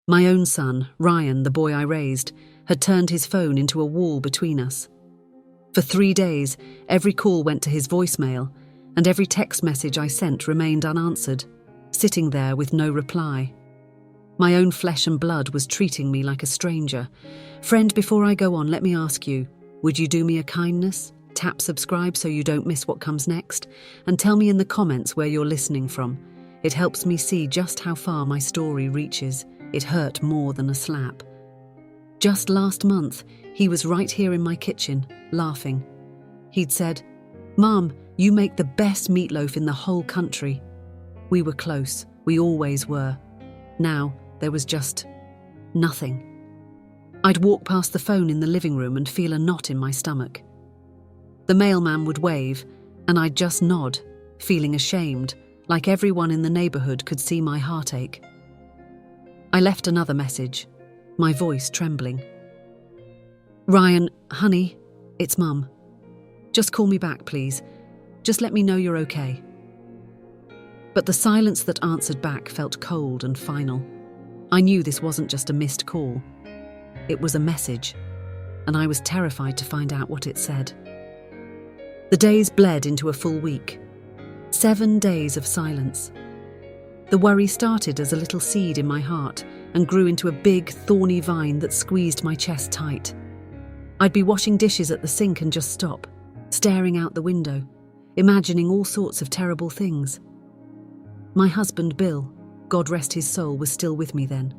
My own son, Ryan, the boy I raised, had turned his phone into a wall between us. For 3 days, every call went to his voicemail, and every text message I sent remained unanswered, sitting there with no reply. My own flesh and blood was treating me like a stranger. Friend, before I go on, let me ask you, would you do me a kindness? Tap subscribe so you don't miss what comes next, and tell me in the comments where you're listening from. It helps me see just how far my story reaches. It hurt more than a slap. Just last month, he was right here in my kitchen, laughing. He'd said, "Mom, you make the best meatloaf in the whole country." We were close, we always were. Now, there was just nothing. I'd walk past the phone in the living room and feel a knot in my stomach. The mailman would wave, and I'd just nod, feeling ashamed, like everyone in the neighborhood could see my heartache. I left another message, my voice trembling. "Ryan, honey, it's Mum. Just call me back, please. Just let me know you're okay." But the silence that answered back felt cold and final. I knew this wasn't just a missed call. It was a message, and I was terrified to find out what it said. The days bled into a full week. 7 days of silence. The worry started as a little seed in my heart and grew into a big, thorny vine that squeezed my chest tight. I'd be washing dishes at the sink and just stop, staring out the window, imagining all sorts of terrible things. My husband, Bill, God rest his soul, was still with me then.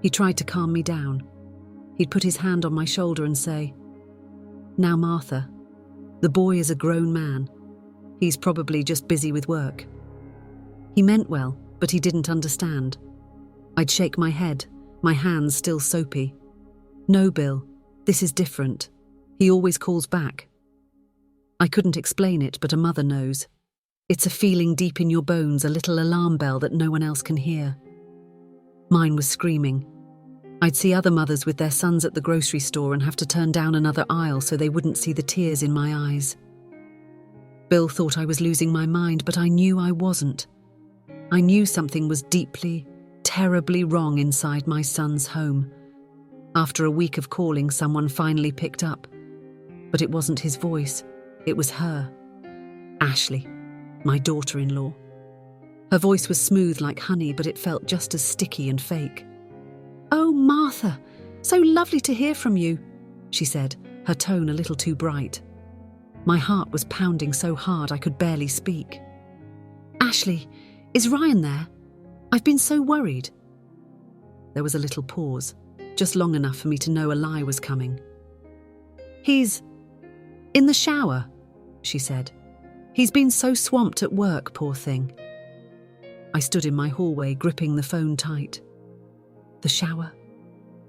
He tried to calm me down. He'd put his hand on my shoulder and say, "Now, Martha, the boy is a grown man. He's probably just busy with work." He meant well, but he didn't understand. I'd shake my head, my hands still soapy. "No, Bill, this is different. He always calls back." I couldn't explain it, but a mother knows. It's a feeling deep in your bones, a little alarm bell that no one else can hear. Mine was screaming. I'd see other mothers with their sons at the grocery store and have to turn down another aisle so they wouldn't see the tears in my eyes. Bill thought I was losing my mind, but I knew I wasn't. I knew something was deeply, terribly wrong inside my son's home. After a week of calling, someone finally picked up. But it wasn't his voice, it was her. Ashley, my daughter-in-law. Her voice was smooth like honey, but it felt just as sticky and fake. "Oh, Martha, so lovely to hear from you," she said, her tone a little too bright. My heart was pounding so hard I could barely speak. "Ashley, is Ryan there? I've been so worried." There was a little pause, just long enough for me to know a lie was coming. "He's in the shower," she said. "He's been so swamped at work, poor thing." I stood in my hallway, gripping the phone tight. The shower?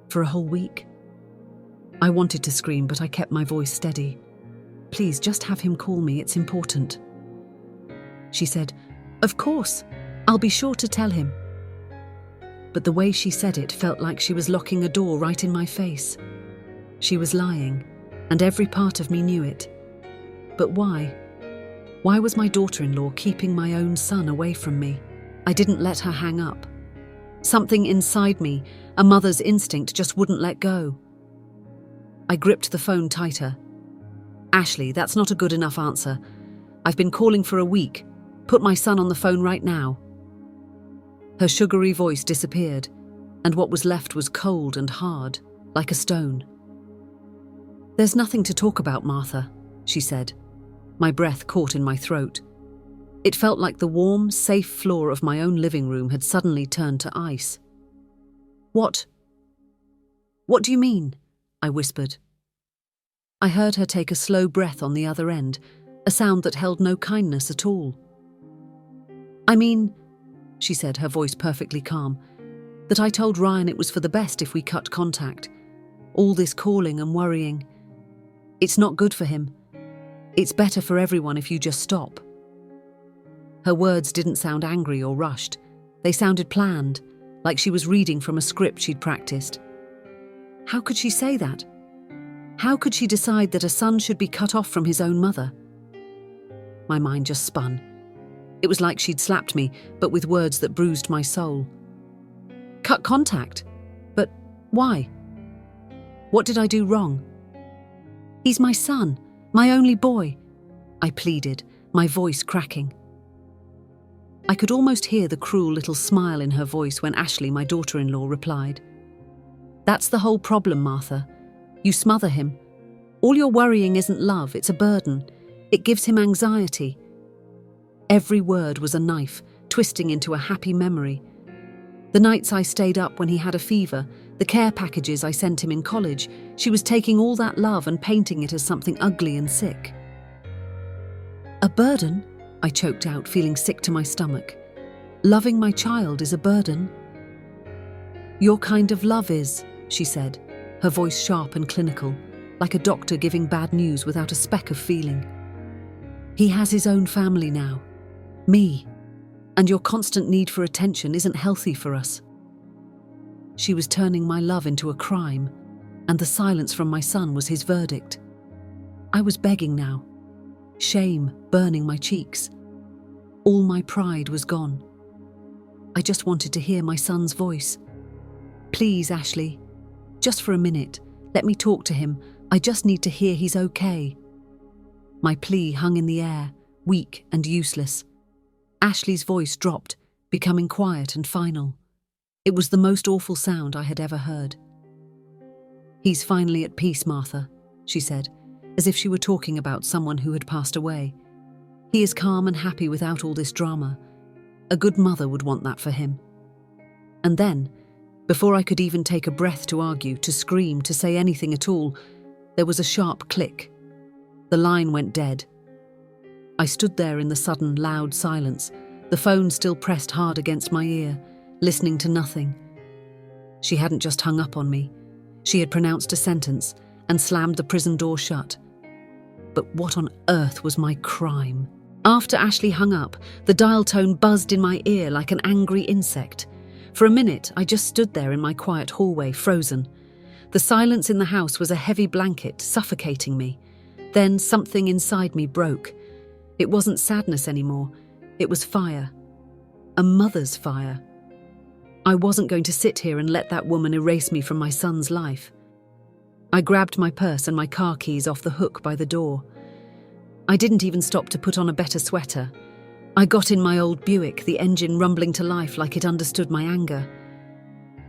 For a whole week? I wanted to scream, but I kept my voice steady. "Please, just have him call me, it's important." She said, "Of course, I'll be sure to tell him." But the way she said it felt like she was locking a door right in my face. She was lying, and every part of me knew it. But why? Why was my daughter-in-law keeping my own son away from me? I didn't let her hang up. Something inside me, a mother's instinct, just wouldn't let go. I gripped the phone tighter. "Ashley, that's not a good enough answer. I've been calling for a week. Put my son on the phone right now." Her sugary voice disappeared, and what was left was cold and hard, like a stone. "There's nothing to talk about, Martha," she said. My breath caught in my throat. It felt like the warm, safe floor of my own living room had suddenly turned to ice. What do you mean?" I whispered. I heard her take a slow breath on the other end, a sound that held no kindness at all. "I mean," she said, her voice perfectly calm, "that I told Ryan it was for the best if we cut contact. All this calling and worrying. It's not good for him. It's better for everyone if you just stop." Her words didn't sound angry or rushed. They sounded planned, like she was reading from a script she'd practiced. How could she say that? How could she decide that a son should be cut off from his own mother? My mind just spun. It was like she'd slapped me, but with words that bruised my soul. cut contact. But why? What did I do wrong? He's my son, my only boy, I pleaded, my voice cracking. I could almost hear the cruel little smile in her voice when Ashley, my daughter-in-law, replied. That's the whole problem, Martha. You smother him. All your worrying isn't love, it's a burden. It gives him anxiety. Every word was a knife, twisting into a happy memory. The nights I stayed up when he had a fever, the care packages I sent him in college, she was taking all that love and painting it as something ugly and sick. A burden? I choked out, feeling sick to my stomach. Loving my child is a burden. Your kind of love is, she said, her voice sharp and clinical, like a doctor giving bad news without a speck of feeling. He has his own family now. Me. And your constant need for attention isn't healthy for us. She was turning my love into a crime, and the silence from my son was his verdict. I was begging now. Shame burning my cheeks. All my pride was gone. I just wanted to hear my son's voice. Please, Ashley, just for a minute, let me talk to him. I just need to hear he's okay. My plea hung in the air, weak and useless. Ashley's voice dropped, becoming quiet and final. It was the most awful sound I had ever heard. He's finally at peace, Martha, she said, as if she were talking about someone who had passed away. He is calm and happy without all this drama. A good mother would want that for him. And then, before I could even take a breath to argue, to scream, to say anything at all, there was a sharp click. The line went dead. I stood there in the sudden, loud silence, the phone still pressed hard against my ear, listening to nothing. She hadn't just hung up on me. She had pronounced a sentence and slammed the prison door shut. But what on earth was my crime? After Ashley hung up, the dial tone buzzed in my ear like an angry insect. For a minute, I just stood there in my quiet hallway, frozen. The silence in the house was a heavy blanket, suffocating me. Then something inside me broke. It wasn't sadness anymore. It was fire. A mother's fire. I wasn't going to sit here and let that woman erase me from my son's life. I grabbed my purse and my car keys off the hook by the door. I didn't even stop to put on a better sweater. I got in my old Buick, the engine rumbling to life like it understood my anger.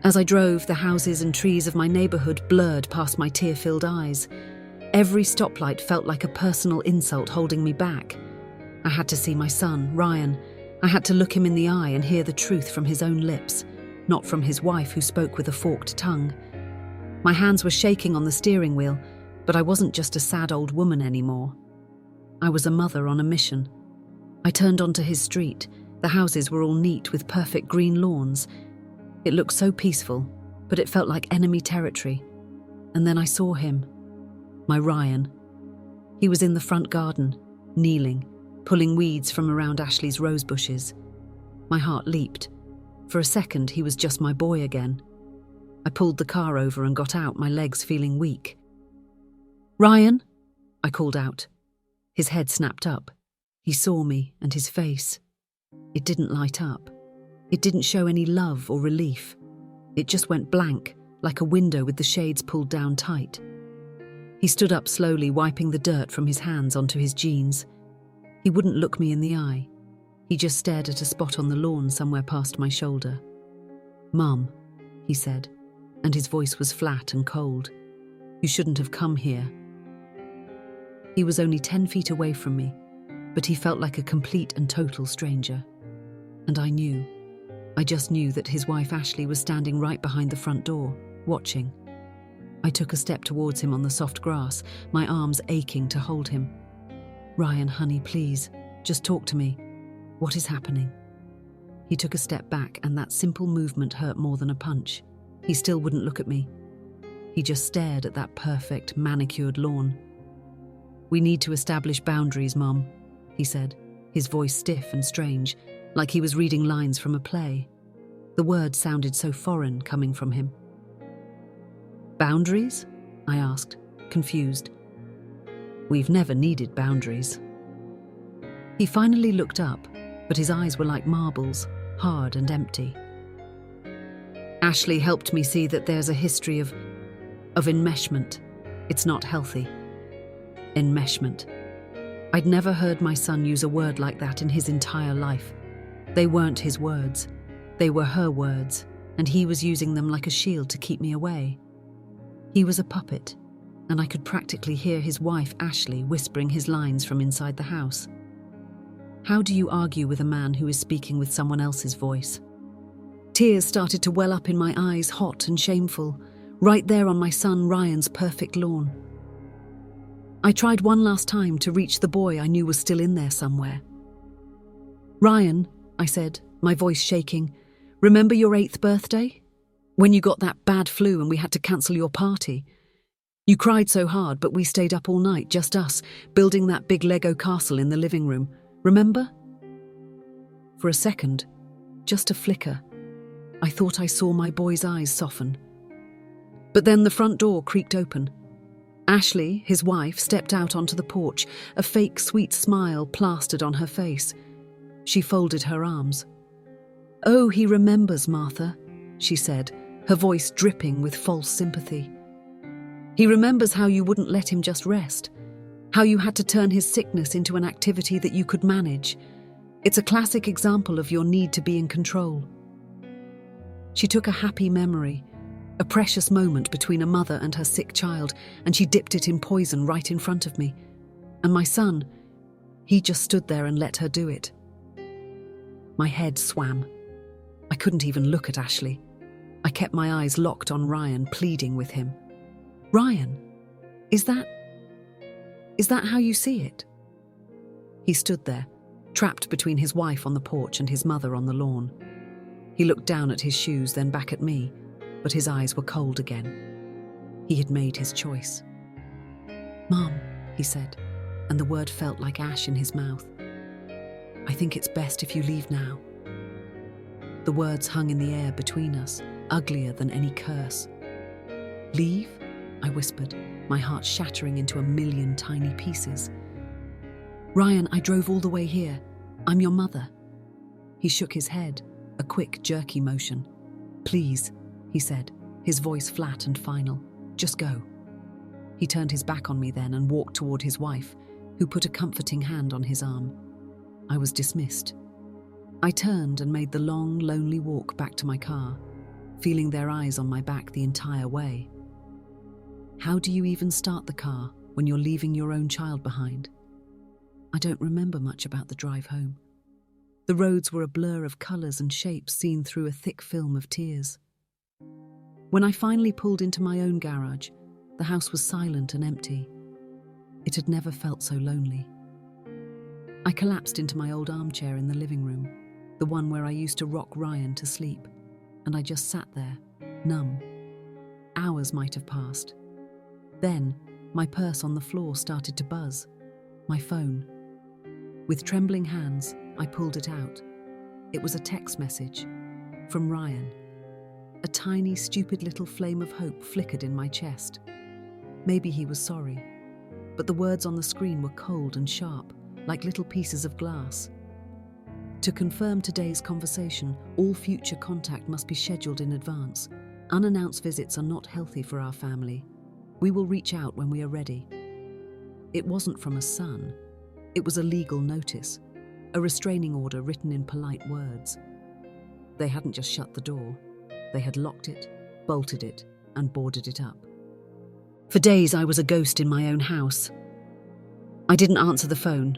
As I drove, the houses and trees of my neighborhood blurred past my tear-filled eyes. Every stoplight felt like a personal insult holding me back. I had to see my son, Ryan. I had to look him in the eye and hear the truth from his own lips, not from his wife who spoke with a forked tongue. My hands were shaking on the steering wheel, but I wasn't just a sad old woman anymore. I was a mother on a mission. I turned onto his street. The houses were all neat with perfect green lawns. It looked so peaceful, but it felt like enemy territory. And then I saw him, my Ryan. He was in the front garden, kneeling, pulling weeds from around Ashley's rose bushes. My heart leaped. For a second, he was just my boy again. I pulled the car over and got out, my legs feeling weak. Ryan, I called out. His head snapped up. He saw me and his face. It didn't light up. It didn't show any love or relief. It just went blank, like a window with the shades pulled down tight. He stood up slowly, wiping the dirt from his hands onto his jeans. He wouldn't look me in the eye. He just stared at a spot on the lawn somewhere past my shoulder. Mum, he said, and his voice was flat and cold. You shouldn't have come here. He was only 10 feet away from me, but he felt like a complete and total stranger. And I just knew that his wife Ashley was standing right behind the front door, watching. I took a step towards him on the soft grass, my arms aching to hold him. Ryan, honey, please, just talk to me. What is happening? He took a step back, and that simple movement hurt more than a punch. He still wouldn't look at me. He just stared at that perfect, manicured lawn. We need to establish boundaries, Mum, he said, his voice stiff and strange, like he was reading lines from a play. The words sounded so foreign coming from him. Boundaries? I asked, confused. We've never needed boundaries. He finally looked up, but his eyes were like marbles, hard and empty. Ashley helped me see that there's a history of enmeshment. It's not healthy. Enmeshment. I'd never heard my son use a word like that in his entire life. They weren't his words. They were her words, and he was using them like a shield to keep me away. He was a puppet, and I could practically hear his wife, Ashley, whispering his lines from inside the house. How do you argue with a man who is speaking with someone else's voice? Tears started to well up in my eyes, hot and shameful, right there on my son Ryan's perfect lawn. I tried one last time to reach the boy I knew was still in there somewhere. "Ryan," I said, my voice shaking, "remember your 8th birthday? When you got that bad flu and we had to cancel your party? You cried so hard, but we stayed up all night, just us, building that big Lego castle in the living room. Remember?" For a second, just a flicker, I thought I saw my boy's eyes soften. But then the front door creaked open. Ashley, his wife, stepped out onto the porch, a fake sweet smile plastered on her face. She folded her arms. "Oh, he remembers, Martha," she said, her voice dripping with false sympathy. "He remembers how you wouldn't let him just rest, how you had to turn his sickness into an activity that you could manage. It's a classic example of your need to be in control." She took a happy memory, a precious moment between a mother and her sick child, and she dipped it in poison right in front of me. And my son, he just stood there and let her do it. My head swam. I couldn't even look at Ashley. I kept my eyes locked on Ryan, pleading with him. "Ryan, is that how you see it?" He stood there, trapped between his wife on the porch and his mother on the lawn. He looked down at his shoes, then back at me, but his eyes were cold again. He had made his choice. "Mom," he said, and the word felt like ash in his mouth. "I think it's best if you leave now." The words hung in the air between us, uglier than any curse. "Leave?" I whispered, my heart shattering into a million tiny pieces. "Ryan, I drove all the way here. I'm your mother." He shook his head, a quick, jerky motion. "Please," he said, his voice flat and final. "Just go." He turned his back on me then and walked toward his wife, who put a comforting hand on his arm. I was dismissed. I turned and made the long, lonely walk back to my car, feeling their eyes on my back the entire way. How do you even start the car when you're leaving your own child behind? I don't remember much about the drive home. The roads were a blur of colours and shapes seen through a thick film of tears. When I finally pulled into my own garage, the house was silent and empty. It had never felt so lonely. I collapsed into my old armchair in the living room, the one where I used to rock Ryan to sleep, and I just sat there, numb. Hours might have passed. Then, my purse on the floor started to buzz. My phone. With trembling hands, I pulled it out. It was a text message from Ryan. A tiny, stupid little flame of hope flickered in my chest. Maybe he was sorry, but the words on the screen were cold and sharp, like little pieces of glass. To confirm today's conversation, all future contact must be scheduled in advance. Unannounced visits are not healthy for our family. We will reach out when we are ready. It wasn't from a son. It was a legal notice, a restraining order written in polite words. They hadn't just shut the door. They had locked it, bolted it, and boarded it up. For days I was a ghost in my own house. I didn't answer the phone.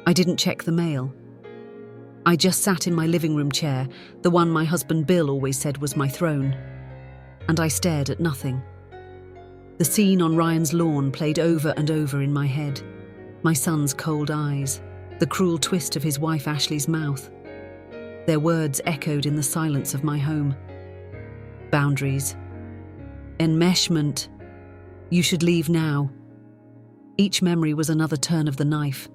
I didn't check the mail. I just sat in my living room chair, the one my husband Bill always said was my throne, and I stared at nothing. The scene on Ryan's lawn played over and over in my head. My son's cold eyes, the cruel twist of his wife Ashley's mouth. Their words echoed in the silence of my home. Boundaries. Enmeshment. You should leave now. Each memory was another turn of the knife.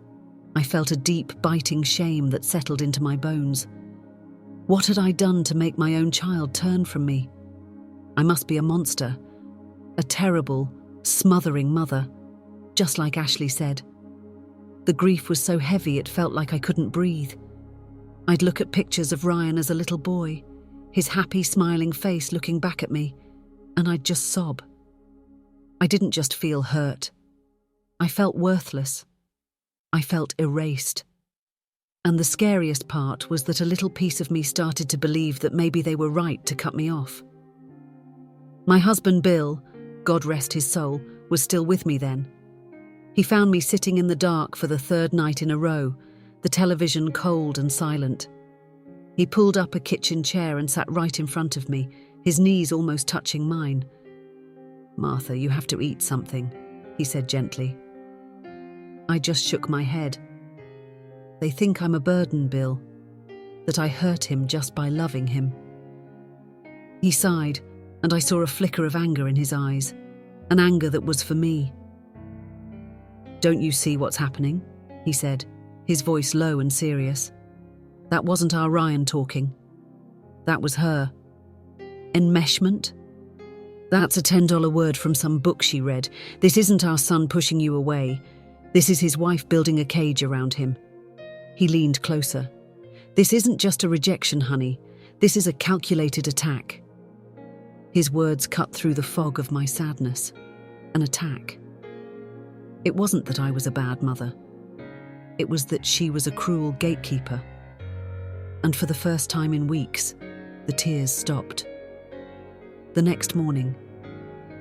I felt a deep, biting shame that settled into my bones. What had I done to make my own child turn from me? I must be a monster. A terrible, smothering mother, just like Ashley said. The grief was so heavy it felt like I couldn't breathe. I'd look at pictures of Ryan as a little boy, his happy, smiling face looking back at me, and I'd just sob. I didn't just feel hurt. I felt worthless. I felt erased. And the scariest part was that a little piece of me started to believe that maybe they were right to cut me off. My husband Bill, God rest his soul, was still with me then. He found me sitting in the dark for the third night in a row, the television cold and silent. He pulled up a kitchen chair and sat right in front of me, his knees almost touching mine. "Martha, you have to eat something," he said gently. I just shook my head. "They think I'm a burden, Bill, that I hurt him just by loving him." He sighed, and I saw a flicker of anger in his eyes, an anger that was for me. "Don't you see what's happening?" he said, his voice low and serious. "That wasn't our Ryan talking. That was her. Enmeshment? That's a $10 word from some book she read. This isn't our son pushing you away. This is his wife building a cage around him." He leaned closer. "This isn't just a rejection, honey. This is a calculated attack." His words cut through the fog of my sadness. An attack. It wasn't that I was a bad mother. It was that she was a cruel gatekeeper. And for the first time in weeks, the tears stopped. The next morning,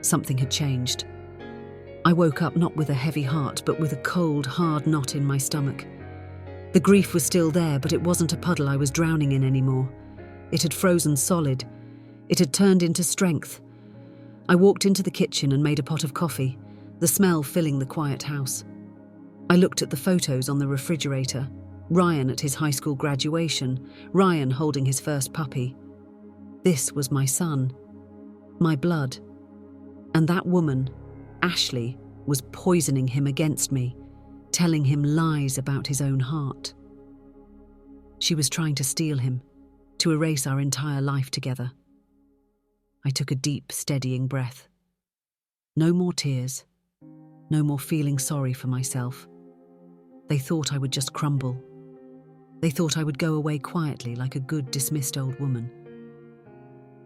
something had changed. I woke up not with a heavy heart, but with a cold, hard knot in my stomach. The grief was still there, but it wasn't a puddle I was drowning in anymore. It had frozen solid. It had turned into strength. I walked into the kitchen and made a pot of coffee, the smell filling the quiet house. I looked at the photos on the refrigerator. Ryan at his high school graduation, Ryan holding his first puppy. This was my son, my blood. And that woman, Ashley, was poisoning him against me, telling him lies about his own heart. She was trying to steal him, to erase our entire life together. I took a deep, steadying breath. No more tears. No more feeling sorry for myself. They thought I would just crumble. They thought I would go away quietly like a good, dismissed old woman.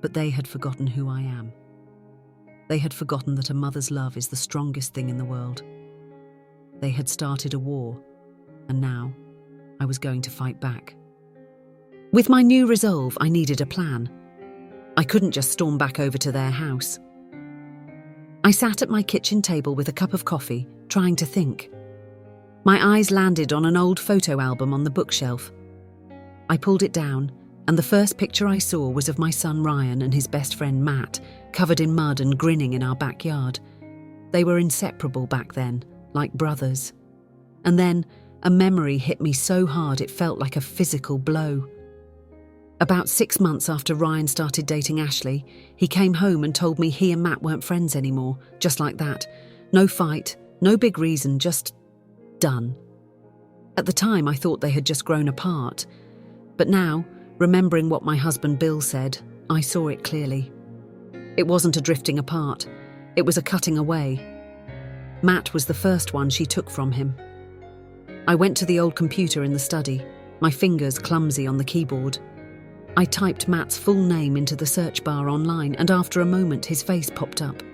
But they had forgotten who I am. They had forgotten that a mother's love is the strongest thing in the world. They had started a war, and now I was going to fight back. With my new resolve, I needed a plan. I couldn't just storm back over to their house. I sat at my kitchen table with a cup of coffee, trying to think. My eyes landed on an old photo album on the bookshelf. I pulled it down, and the first picture I saw was of my son Ryan and his best friend Matt, covered in mud and grinning in our backyard. They were inseparable back then, like brothers. And then a memory hit me so hard it felt like a physical blow. About 6 months after Ryan started dating Ashley, he came home and told me he and Matt weren't friends anymore, just like that. No fight, no big reason, just done. At the time, I thought they had just grown apart. But now, remembering what my husband Bill said, I saw it clearly. It wasn't a drifting apart, it was a cutting away. Matt was the first one she took from him. I went to the old computer in the study, my fingers clumsy on the keyboard. I typed Matt's full name into the search bar online, and after a moment his face popped up.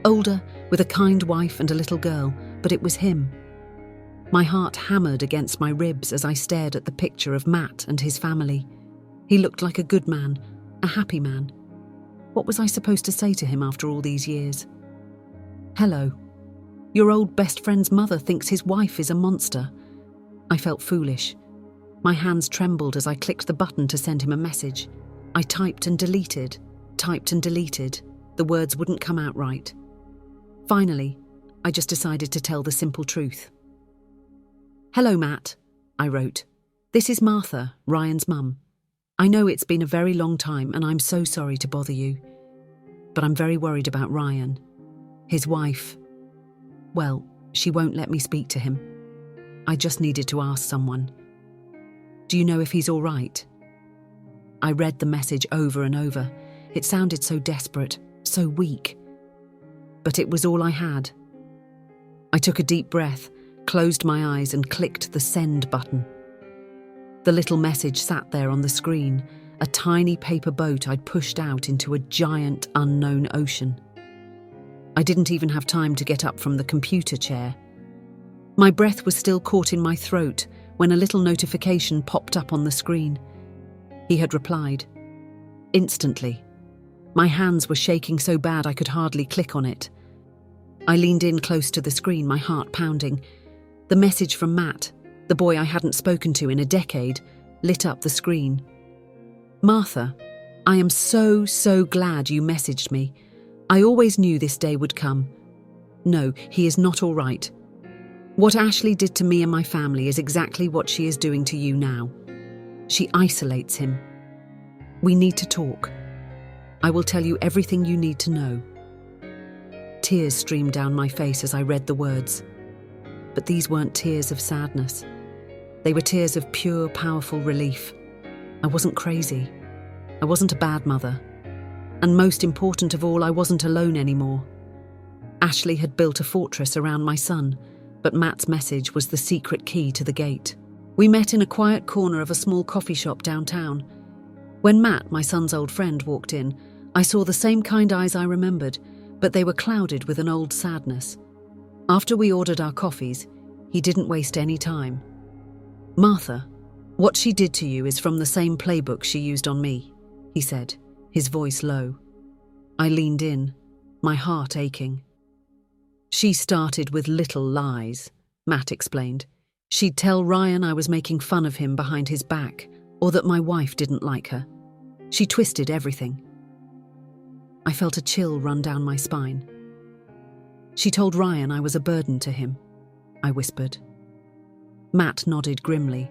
Older, with a kind wife and a little girl, but it was him. My heart hammered against my ribs as I stared at the picture of Matt and his family. He looked like a good man, a happy man. What was I supposed to say to him after all these years? "Hello. Your old best friend's mother thinks his wife is a monster." I felt foolish. My hands trembled as I clicked the button to send him a message. I typed and deleted. The words wouldn't come out right. Finally, I just decided to tell the simple truth. "Hello, Matt," I wrote. "This is Martha, Ryan's mum. I know it's been a very long time and I'm so sorry to bother you. But I'm very worried about Ryan. His wife, well, she won't let me speak to him. I just needed to ask someone. Do you know if he's all right?" I read the message over and over. It sounded so desperate, so weak. But it was all I had. I took a deep breath, closed my eyes and clicked the send button. The little message sat there on the screen, a tiny paper boat I'd pushed out into a giant unknown ocean. I didn't even have time to get up from the computer chair. My breath was still caught in my throat when a little notification popped up on the screen. He had replied. Instantly. My hands were shaking so bad I could hardly click on it. I leaned in close to the screen, my heart pounding. The message from Matt, the boy I hadn't spoken to in a decade, lit up the screen. Martha, I am so glad you messaged me. I always knew this day would come. No, he is not all right. What Ashley did to me and my family is exactly what she is doing to you now. She isolates him. We need to talk. I will tell you everything you need to know. Tears streamed down my face as I read the words. But these weren't tears of sadness. They were tears of pure, powerful relief. I wasn't crazy. I wasn't a bad mother. And most important of all, I wasn't alone anymore. Ashley had built a fortress around my son, but Matt's message was the secret key to the gate. We met in a quiet corner of a small coffee shop downtown. When Matt, my son's old friend, walked in, I saw the same kind eyes I remembered, but they were clouded with an old sadness. After we ordered our coffees, he didn't waste any time. Martha, what she did to you is from the same playbook she used on me, he said, his voice low. I leaned in, my heart aching. She started with little lies, Matt explained. She'd tell Ryan I was making fun of him behind his back, or that my wife didn't like her. She twisted everything. I felt a chill run down my spine. She told Ryan I was a burden to him, I whispered. Matt nodded grimly.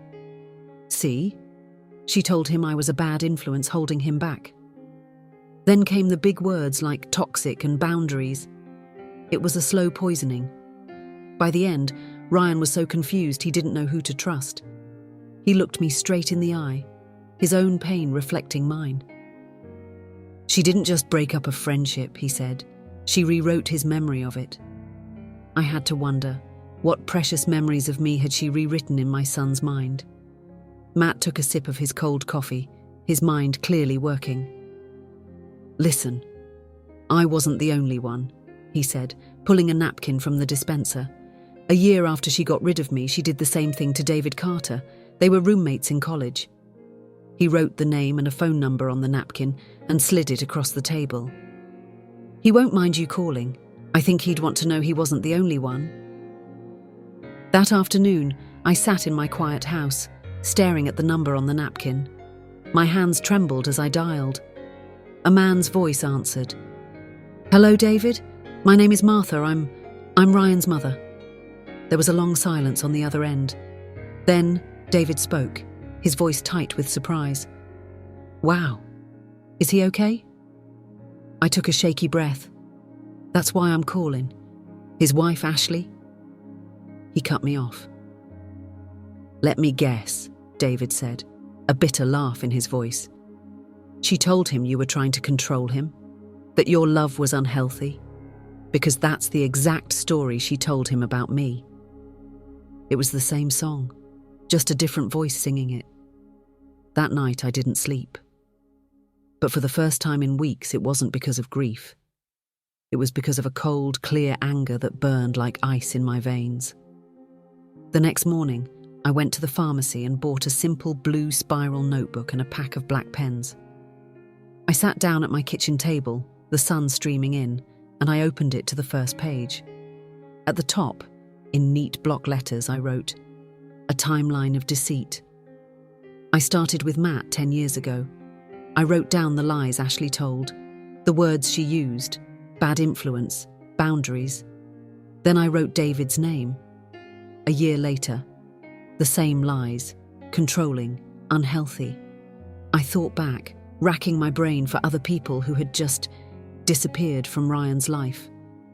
See? She told him I was a bad influence holding him back. Then came the big words like toxic and boundaries. It was a slow poisoning. By the end, Ryan was so confused he didn't know who to trust. He looked me straight in the eye, his own pain reflecting mine. She didn't just break up a friendship, he said. She rewrote his memory of it. I had to wonder, what precious memories of me had she rewritten in my son's mind? Matt took a sip of his cold coffee, his mind clearly working. Listen, I wasn't the only one, he said, pulling a napkin from the dispenser. A year after she got rid of me, she did the same thing to David Carter. They were roommates in college. He wrote the name and a phone number on the napkin and slid it across the table. He won't mind you calling. I think he'd want to know he wasn't the only one. That afternoon, I sat in my quiet house, staring at the number on the napkin. My hands trembled as I dialed. A man's voice answered. Hello, David. My name is Martha. I'm Ryan's mother. There was a long silence on the other end. Then David spoke, his voice tight with surprise. Wow. Is he okay? I took a shaky breath. That's why I'm calling. His wife, Ashley? He cut me off. Let me guess, David said, a bitter laugh in his voice. She told him you were trying to control him, that your love was unhealthy, because that's the exact story she told him about me. It was the same song, just a different voice singing it. That night I didn't sleep. But for the first time in weeks, it wasn't because of grief. It was because of a cold, clear anger that burned like ice in my veins. The next morning, I went to the pharmacy and bought a simple blue spiral notebook and a pack of black pens. I sat down at my kitchen table, the sun streaming in, and I opened it to the first page. At the top, in neat block letters, I wrote, a timeline of deceit. I started with Matt 10 years ago. I wrote down the lies Ashley told, the words she used, bad influence, boundaries. Then I wrote David's name. A year later, the same lies, controlling, unhealthy. I thought back, racking my brain for other people who had just disappeared from Ryan's life.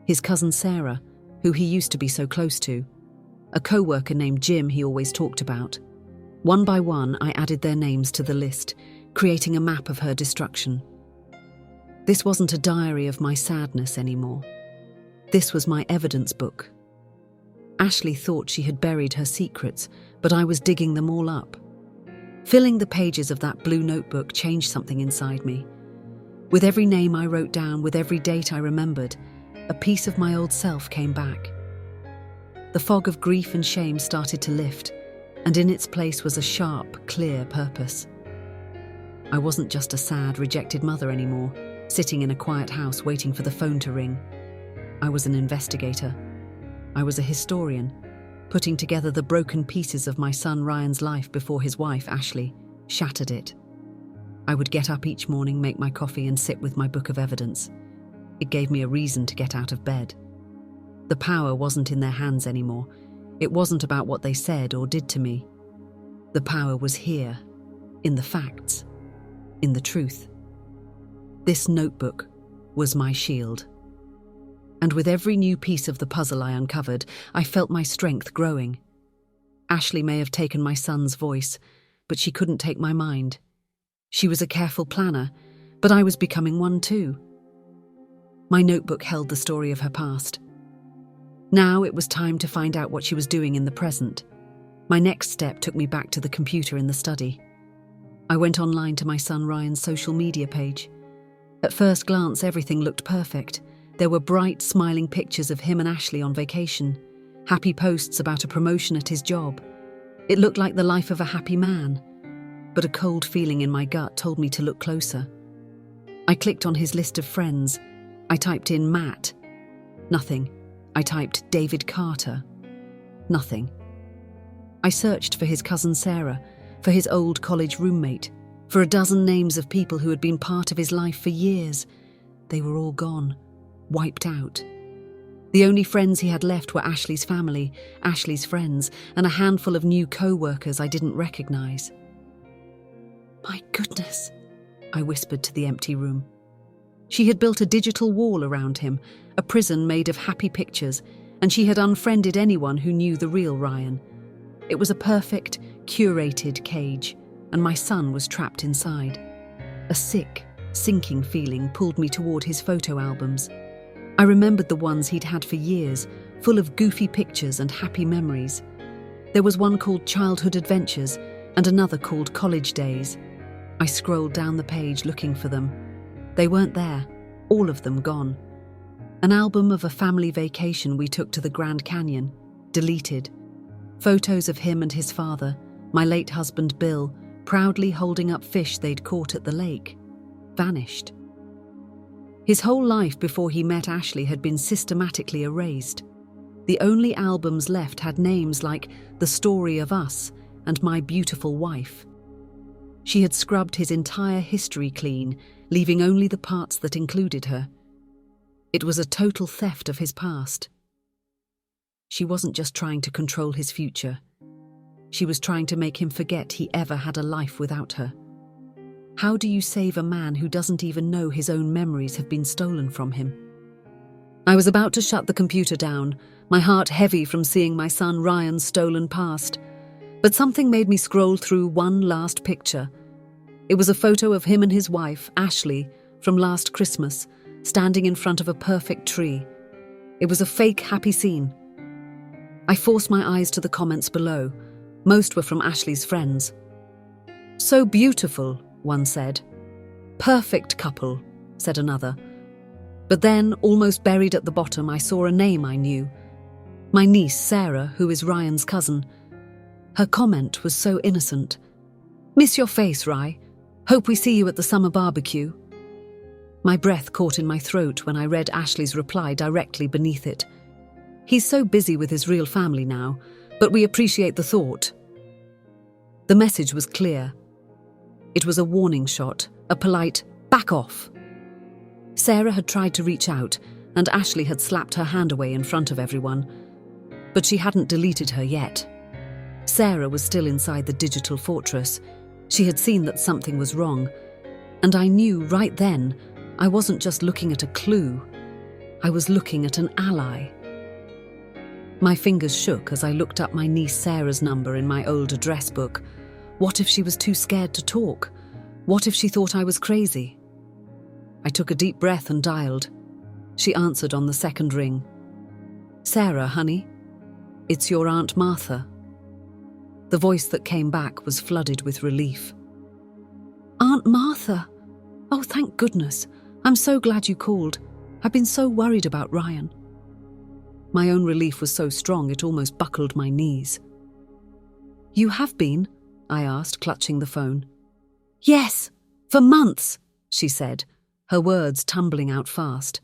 His cousin Sarah, who he used to be so close to. A co-worker named Jim he always talked about. One by one, I added their names to the list, creating a map of her destruction. This wasn't a diary of my sadness anymore. This was my evidence book. Ashley thought she had buried her secrets, but I was digging them all up. Filling the pages of that blue notebook changed something inside me. With every name I wrote down, with every date I remembered, a piece of my old self came back. The fog of grief and shame started to lift, and in its place was a sharp, clear purpose. I wasn't just a sad, rejected mother anymore, sitting in a quiet house waiting for the phone to ring. I was an investigator. I was a historian, putting together the broken pieces of my son Ryan's life before his wife, Ashley, shattered it. I would get up each morning, make my coffee, and sit with my book of evidence. It gave me a reason to get out of bed. The power wasn't in their hands anymore. It wasn't about what they said or did to me. The power was here, in the facts, in the truth. This notebook was my shield. And with every new piece of the puzzle I uncovered, I felt my strength growing. Ashley may have taken my son's voice, but she couldn't take my mind. She was a careful planner, but I was becoming one too. My notebook held the story of her past. Now it was time to find out what she was doing in the present. My next step took me back to the computer in the study. I went online to my son Ryan's social media page. At first glance, everything looked perfect. There were bright, smiling pictures of him and Ashley on vacation, happy posts about a promotion at his job. It looked like the life of a happy man, but a cold feeling in my gut told me to look closer. I clicked on his list of friends. I typed in Matt. Nothing. I typed David Carter. Nothing. I searched for his cousin Sarah, for his old college roommate, for a dozen names of people who had been part of his life for years. They were all gone. Wiped out. The only friends he had left were Ashley's family, Ashley's friends, and a handful of new co-workers I didn't recognize. "My goodness," I whispered to the empty room. She had built a digital wall around him, a prison made of happy pictures, and she had unfriended anyone who knew the real Ryan. It was a perfect, curated cage, and my son was trapped inside. A sick, sinking feeling pulled me toward his photo albums. I remembered the ones he'd had for years, full of goofy pictures and happy memories. There was one called Childhood Adventures and another called College Days. I scrolled down the page looking for them. They weren't there, all of them gone. An album of a family vacation we took to the Grand Canyon, deleted. Photos of him and his father, my late husband Bill, proudly holding up fish they'd caught at the lake, vanished. His whole life before he met Ashley had been systematically erased. The only albums left had names like The Story of Us and My Beautiful Wife. She had scrubbed his entire history clean, leaving only the parts that included her. It was a total theft of his past. She wasn't just trying to control his future. She was trying to make him forget he ever had a life without her. How do you save a man who doesn't even know his own memories have been stolen from him? I was about to shut the computer down, my heart heavy from seeing my son Ryan's stolen past. But something made me scroll through one last picture. It was a photo of him and his wife, Ashley, from last Christmas, standing in front of a perfect tree. It was a fake happy scene. I forced my eyes to the comments below. Most were from Ashley's friends. "So beautiful," one said. "Perfect couple," said another. But then, almost buried at the bottom, I saw a name I knew. My niece, Sarah, who is Ryan's cousin. Her comment was so innocent. "Miss your face, Rye. Hope we see you at the summer barbecue." My breath caught in my throat when I read Ashley's reply directly beneath it. "He's so busy with his real family now, but we appreciate the thought." The message was clear. It was a warning shot, a polite, "back off." Sarah had tried to reach out, and Ashley had slapped her hand away in front of everyone. But she hadn't deleted her yet. Sarah was still inside the digital fortress. She had seen that something was wrong, and I knew right then I wasn't just looking at a clue. I was looking at an ally. My fingers shook as I looked up my niece Sarah's number in my old address book. What if she was too scared to talk? What if she thought I was crazy? I took a deep breath and dialed. She answered on the second ring. "Sarah, honey, it's your Aunt Martha." The voice that came back was flooded with relief. "Aunt Martha! Oh, thank goodness. I'm so glad you called. I've been so worried about Ryan." My own relief was so strong it almost buckled my knees. "You have been?" I asked, clutching the phone. "Yes, for months," she said, her words tumbling out fast.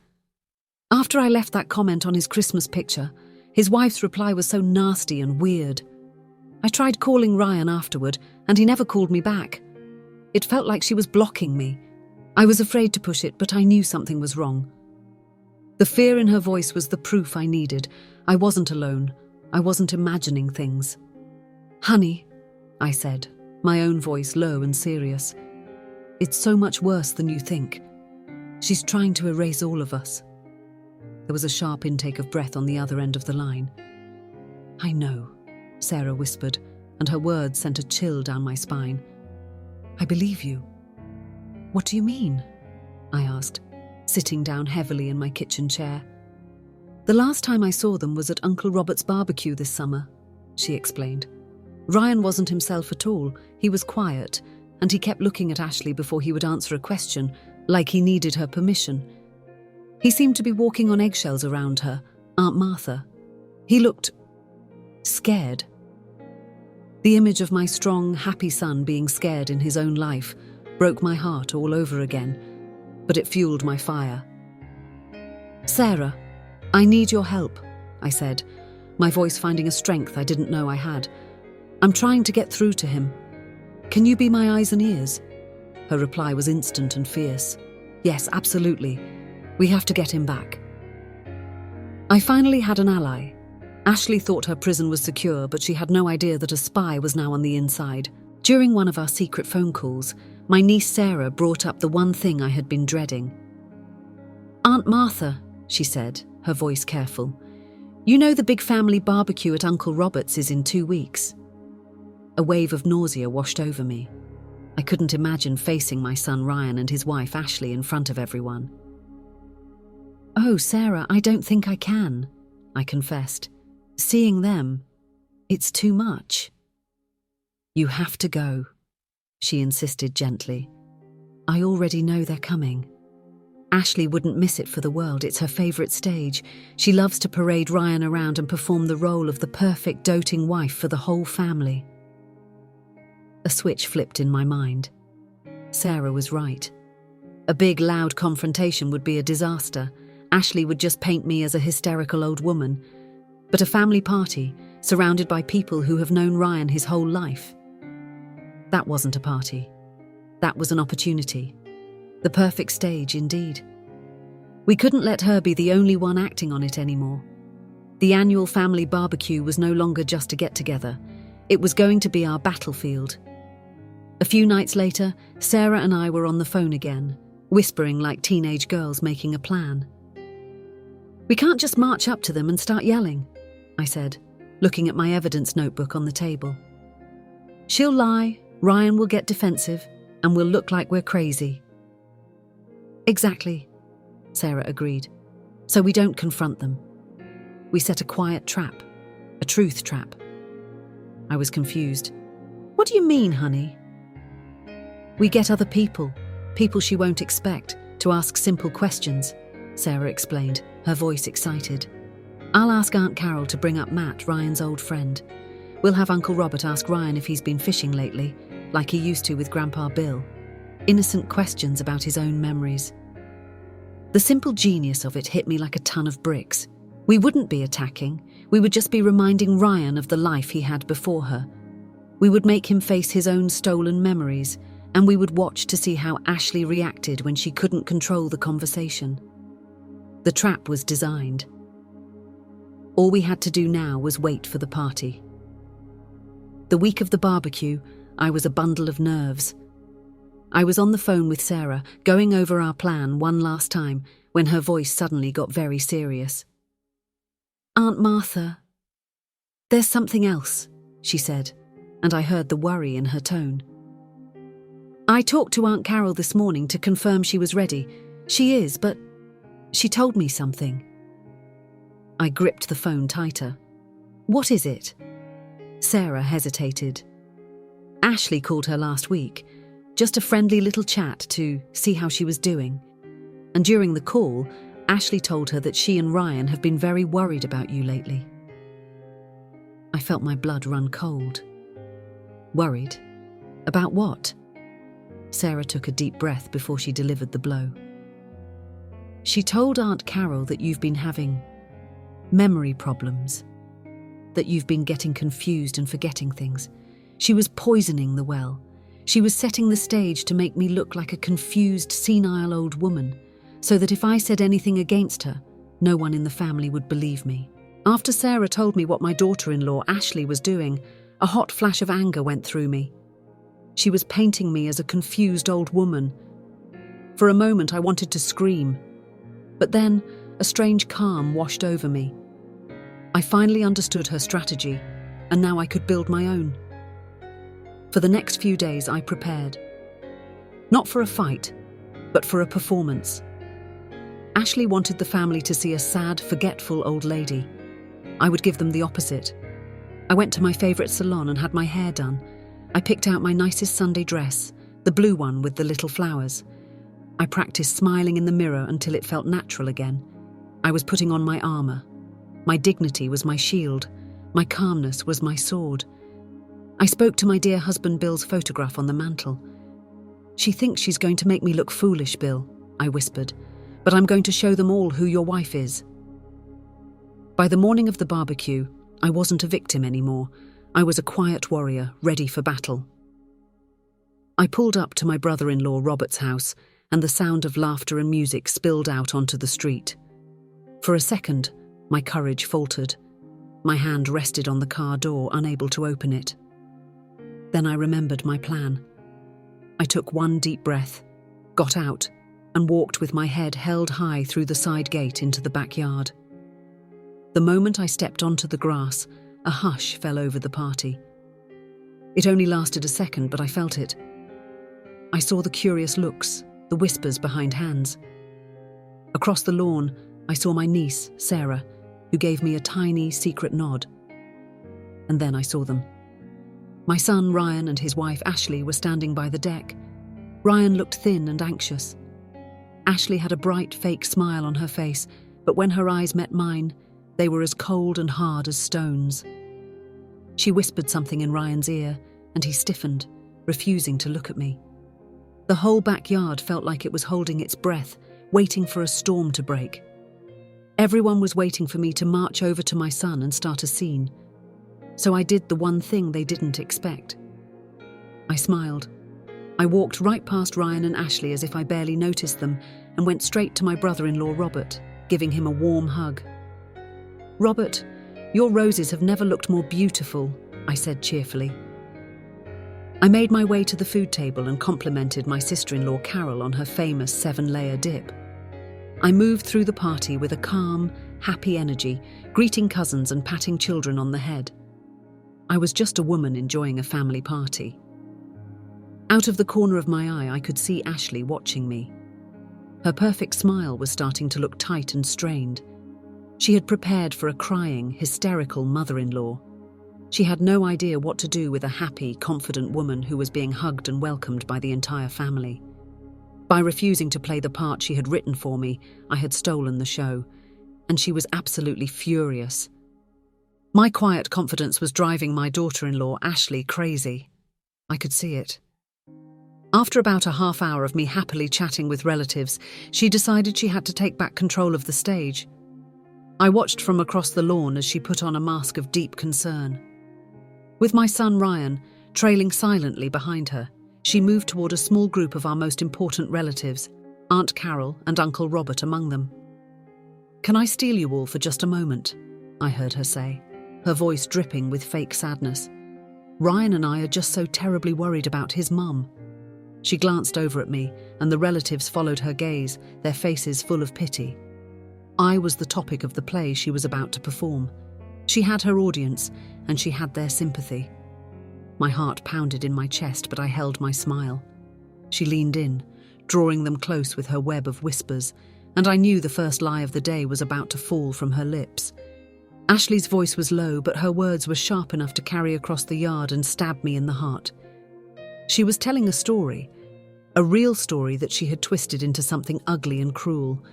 After I left that comment on his Christmas picture, his wife's reply was so nasty and weird. I tried calling Ryan afterward, and he never called me back. It felt like she was blocking me. I was afraid to push it, but I knew something was wrong. The fear in her voice was the proof I needed. I wasn't alone. I wasn't imagining things. "Honey," I said, my own voice low and serious. "It's so much worse than you think. She's trying to erase all of us." There was a sharp intake of breath on the other end of the line. "I know," Sarah whispered, and her words sent a chill down my spine. "I believe you." "What do you mean?" I asked, sitting down heavily in my kitchen chair. "The last time I saw them was at Uncle Robert's barbecue this summer," she explained. "Ryan wasn't himself at all. He was quiet, and he kept looking at Ashley before he would answer a question, like he needed her permission. He seemed to be walking on eggshells around her, Aunt Martha. He looked scared." The image of my strong, happy son being scared in his own life broke my heart all over again, but it fueled my fire. "Sarah, I need your help," I said, my voice finding a strength I didn't know I had. "I'm trying to get through to him. Can you be my eyes and ears?" Her reply was instant and fierce. "Yes, absolutely. We have to get him back." I finally had an ally. Ashley thought her prison was secure, but she had no idea that a spy was now on the inside. During one of our secret phone calls, my niece Sarah brought up the one thing I had been dreading. "Aunt Martha," she said, her voice careful, "you know the big family barbecue at Uncle Robert's is in 2 weeks." A wave of nausea washed over me. I couldn't imagine facing my son Ryan and his wife Ashley in front of everyone. "Oh, Sarah, I don't think I can," I confessed. "Seeing them, it's too much." "You have to go," she insisted gently. "I already know they're coming. Ashley wouldn't miss it for the world. It's her favourite stage. She loves to parade Ryan around and perform the role of the perfect doting wife for the whole family." A switch flipped in my mind. Sarah was right. A big, loud confrontation would be a disaster. Ashley would just paint me as a hysterical old woman. But a family party, surrounded by people who have known Ryan his whole life. That wasn't a party. That was an opportunity. The perfect stage, indeed. We couldn't let her be the only one acting on it anymore. The annual family barbecue was no longer just a get-together. It was going to be our battlefield. A few nights later, Sarah and I were on the phone again, whispering like teenage girls making a plan. "We can't just march up to them and start yelling," I said, looking at my evidence notebook on the table. "She'll lie, Ryan will get defensive, and we'll look like we're crazy." "Exactly," Sarah agreed. "So we don't confront them. We set a quiet trap, a truth trap." I was confused. "What do you mean, honey?" "We get other people she won't expect, to ask simple questions," Sarah explained, her voice excited. "I'll ask Aunt Carol to bring up Matt, Ryan's old friend. We'll have Uncle Robert ask Ryan if he's been fishing lately, like he used to with Grandpa Bill. Innocent questions about his own memories." The simple genius of it hit me like a ton of bricks. We wouldn't be attacking. We would just be reminding Ryan of the life he had before her. We would make him face his own stolen memories, and we would watch to see how Ashley reacted when she couldn't control the conversation. The trap was designed. All we had to do now was wait for the party. The week of the barbecue, I was a bundle of nerves. I was on the phone with Sarah, going over our plan one last time, when her voice suddenly got very serious. "Aunt Martha, there's something else," she said, and I heard the worry in her tone. "I talked to Aunt Carol this morning to confirm she was ready. She is, but she told me something." I gripped the phone tighter. "What is it?" Sarah hesitated. Ashley called her last week, just a friendly little chat to see how she was doing. And during the call, Ashley told her that she and Ryan have been very worried about you lately. I felt my blood run cold. Worried? About what? Sarah took a deep breath before she delivered the blow. She told Aunt Carol that you've been having memory problems, that you've been getting confused and forgetting things. She was poisoning the well. She was setting the stage to make me look like a confused, senile old woman, so that if I said anything against her, no one in the family would believe me. After Sarah told me what my daughter-in-law, Ashley, was doing, a hot flash of anger went through me. She was painting me as a confused old woman. For a moment, I wanted to scream. But then, a strange calm washed over me. I finally understood her strategy, and now I could build my own. For the next few days, I prepared. Not for a fight, but for a performance. Ashley wanted the family to see a sad, forgetful old lady. I would give them the opposite. I went to my favourite salon and had my hair done. I picked out my nicest Sunday dress, the blue one with the little flowers. I practiced smiling in the mirror until it felt natural again. I was putting on my armour. My dignity was my shield. My calmness was my sword. I spoke to my dear husband Bill's photograph on the mantel. "She thinks she's going to make me look foolish, Bill," I whispered, "but I'm going to show them all who your wife is." By the morning of the barbecue, I wasn't a victim anymore. I was a quiet warrior, ready for battle. I pulled up to my brother-in-law Robert's house, and the sound of laughter and music spilled out onto the street. For a second, my courage faltered. My hand rested on the car door, unable to open it. Then I remembered my plan. I took one deep breath, got out, and walked with my head held high through the side gate into the backyard. The moment I stepped onto the grass, a hush fell over the party. It only lasted a second, but I felt it. I saw the curious looks, the whispers behind hands. Across the lawn, I saw my niece, Sarah, who gave me a tiny, secret nod. And then I saw them. My son, Ryan, and his wife, Ashley, were standing by the deck. Ryan looked thin and anxious. Ashley had a bright, fake smile on her face, but when her eyes met mine, they were as cold and hard as stones. She whispered something in Ryan's ear, and he stiffened, refusing to look at me. The whole backyard felt like it was holding its breath, waiting for a storm to break. Everyone was waiting for me to march over to my son and start a scene. So I did the one thing they didn't expect. I smiled. I walked right past Ryan and Ashley as if I barely noticed them and went straight to my brother-in-law Robert, giving him a warm hug. "Robert, your roses have never looked more beautiful," I said cheerfully. I made my way to the food table and complimented my sister-in-law Carol on her famous 7-layer dip. I moved through the party with a calm, happy energy, greeting cousins and patting children on the head. I was just a woman enjoying a family party. Out of the corner of my eye, I could see Ashley watching me. Her perfect smile was starting to look tight and strained. She had prepared for a crying, hysterical mother-in-law. She had no idea what to do with a happy, confident woman who was being hugged and welcomed by the entire family. By refusing to play the part she had written for me, I had stolen the show, and she was absolutely furious. My quiet confidence was driving my daughter-in-law, Ashley, crazy. I could see it. After about a half hour of me happily chatting with relatives, she decided she had to take back control of the stage. I watched from across the lawn as she put on a mask of deep concern. With my son Ryan trailing silently behind her, she moved toward a small group of our most important relatives, Aunt Carol and Uncle Robert among them. "Can I steal you all for just a moment?" I heard her say, her voice dripping with fake sadness. "Ryan and I are just so terribly worried about his mum." She glanced over at me, and the relatives followed her gaze, their faces full of pity. I was the topic of the play she was about to perform. She had her audience, and she had their sympathy. My heart pounded in my chest, but I held my smile. She leaned in, drawing them close with her web of whispers, and I knew the first lie of the day was about to fall from her lips. Ashley's voice was low, but her words were sharp enough to carry across the yard and stab me in the heart. She was telling a story, a real story that she had twisted into something ugly and cruel.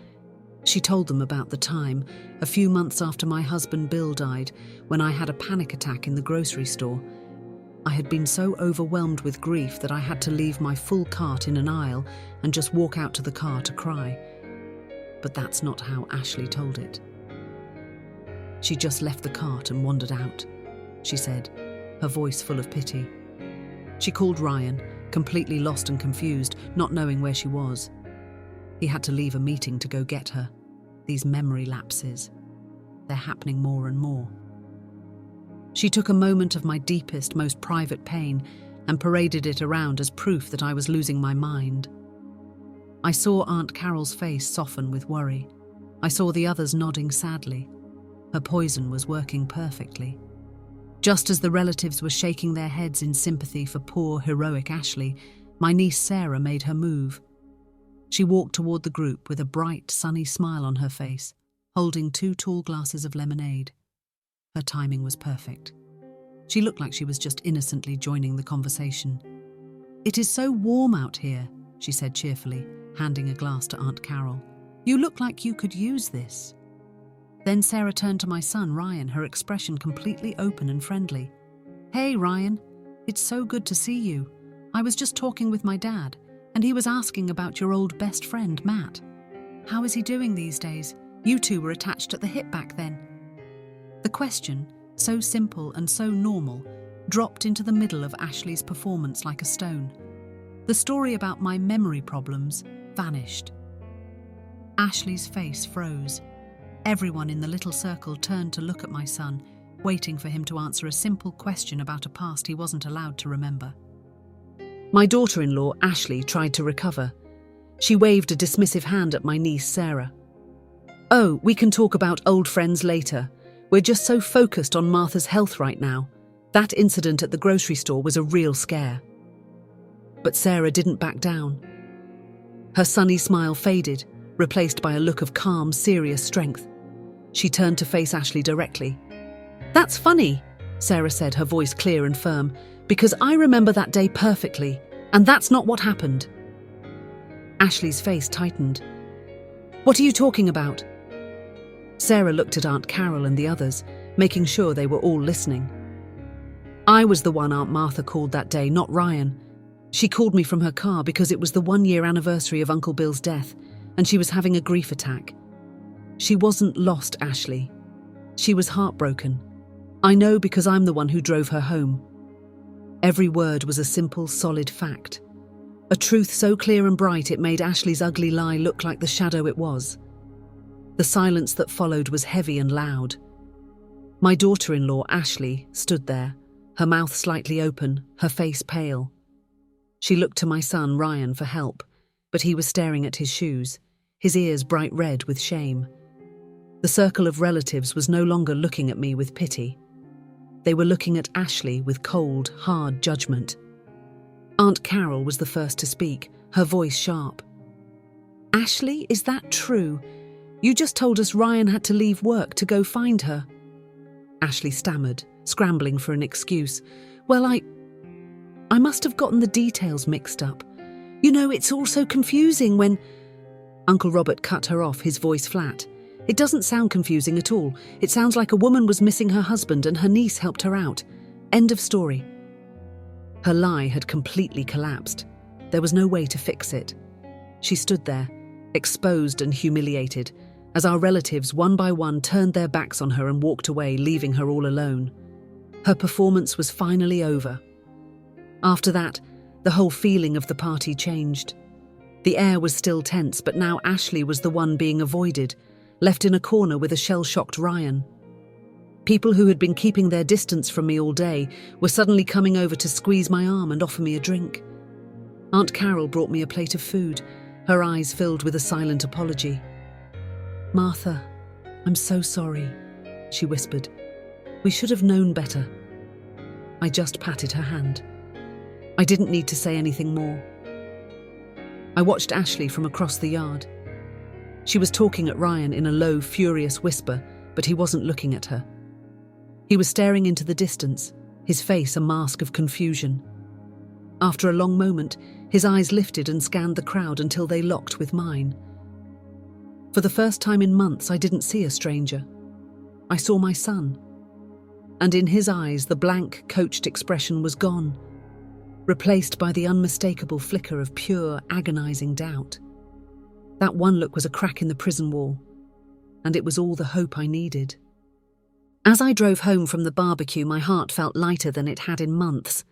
She told them about the time, a few months after my husband Bill died, when I had a panic attack in the grocery store. I had been so overwhelmed with grief that I had to leave my full cart in an aisle and just walk out to the car to cry. But that's not how Ashley told it. She just left the cart and wandered out, she said, her voice full of pity. She called Ryan, completely lost and confused, not knowing where she was. He had to leave a meeting to go get her. These memory lapses, they're happening more and more. She took a moment of my deepest, most private pain and paraded it around as proof that I was losing my mind. I saw Aunt Carol's face soften with worry. I saw the others nodding sadly. Her poison was working perfectly. Just as the relatives were shaking their heads in sympathy for poor, heroic Ashley, my niece Sarah made her move. She walked toward the group with a bright, sunny smile on her face, holding 2 tall glasses of lemonade. Her timing was perfect. She looked like she was just innocently joining the conversation. "It is so warm out here," she said cheerfully, handing a glass to Aunt Carol. "You look like you could use this." Then Sarah turned to my son, Ryan, her expression completely open and friendly. "Hey, Ryan, it's so good to see you. I was just talking with my dad, and he was asking about your old best friend, Matt. How is he doing these days? You two were attached at the hip back then." The question, so simple and so normal, dropped into the middle of Ashley's performance like a stone. The story about my memory problems vanished. Ashley's face froze. Everyone in the little circle turned to look at my son, waiting for him to answer a simple question about a past he wasn't allowed to remember. My daughter-in-law, Ashley, tried to recover. She waved a dismissive hand at my niece, Sarah. "Oh, we can talk about old friends later. We're just so focused on Martha's health right now. That incident at the grocery store was a real scare." But Sarah didn't back down. Her sunny smile faded, replaced by a look of calm, serious strength. She turned to face Ashley directly. "That's funny," Sarah said, her voice clear and firm, "because I remember that day perfectly, and that's not what happened." Ashley's face tightened. "What are you talking about?" Sarah looked at Aunt Carol and the others, making sure they were all listening. "I was the one Aunt Martha called that day, not Ryan. She called me from her car because it was the 1-year anniversary of Uncle Bill's death, and she was having a grief attack. She wasn't lost, Ashley. She was heartbroken. I know because I'm the one who drove her home." Every word was a simple, solid fact. A truth so clear and bright it made Ashley's ugly lie look like the shadow it was. The silence that followed was heavy and loud. My daughter-in-law, Ashley, stood there, her mouth slightly open, her face pale. She looked to my son, Ryan, for help, but he was staring at his shoes, his ears bright red with shame. The circle of relatives was no longer looking at me with pity. They were looking at Ashley with cold, hard judgment. Aunt Carol was the first to speak, her voice sharp. "Ashley, is that true? You just told us Ryan had to leave work to go find her." Ashley stammered, scrambling for an excuse. "Well, I must have gotten the details mixed up. You know, it's all so confusing when—" Uncle Robert cut her off, his voice flat. "It doesn't sound confusing at all. It sounds like a woman was missing her husband and her niece helped her out. End of story." Her lie had completely collapsed. There was no way to fix it. She stood there, exposed and humiliated, as our relatives one by one turned their backs on her and walked away, leaving her all alone. Her performance was finally over. After that, the whole feeling of the party changed. The air was still tense, but now Ashley was the one being avoided, left in a corner with a shell-shocked Ryan. People who had been keeping their distance from me all day were suddenly coming over to squeeze my arm and offer me a drink. Aunt Carol brought me a plate of food, her eyes filled with a silent apology. "Martha, I'm so sorry," she whispered. "We should have known better." I just patted her hand. I didn't need to say anything more. I watched Ashley from across the yard. She was talking at Ryan in a low, furious whisper, but he wasn't looking at her. He was staring into the distance, his face a mask of confusion. After a long moment, his eyes lifted and scanned the crowd until they locked with mine. For the first time in months, I didn't see a stranger. I saw my son. And in his eyes, the blank, coached expression was gone, replaced by the unmistakable flicker of pure, agonizing doubt. That one look was a crack in the prison wall, and it was all the hope I needed. As I drove home from the barbecue, my heart felt lighter than it had in months.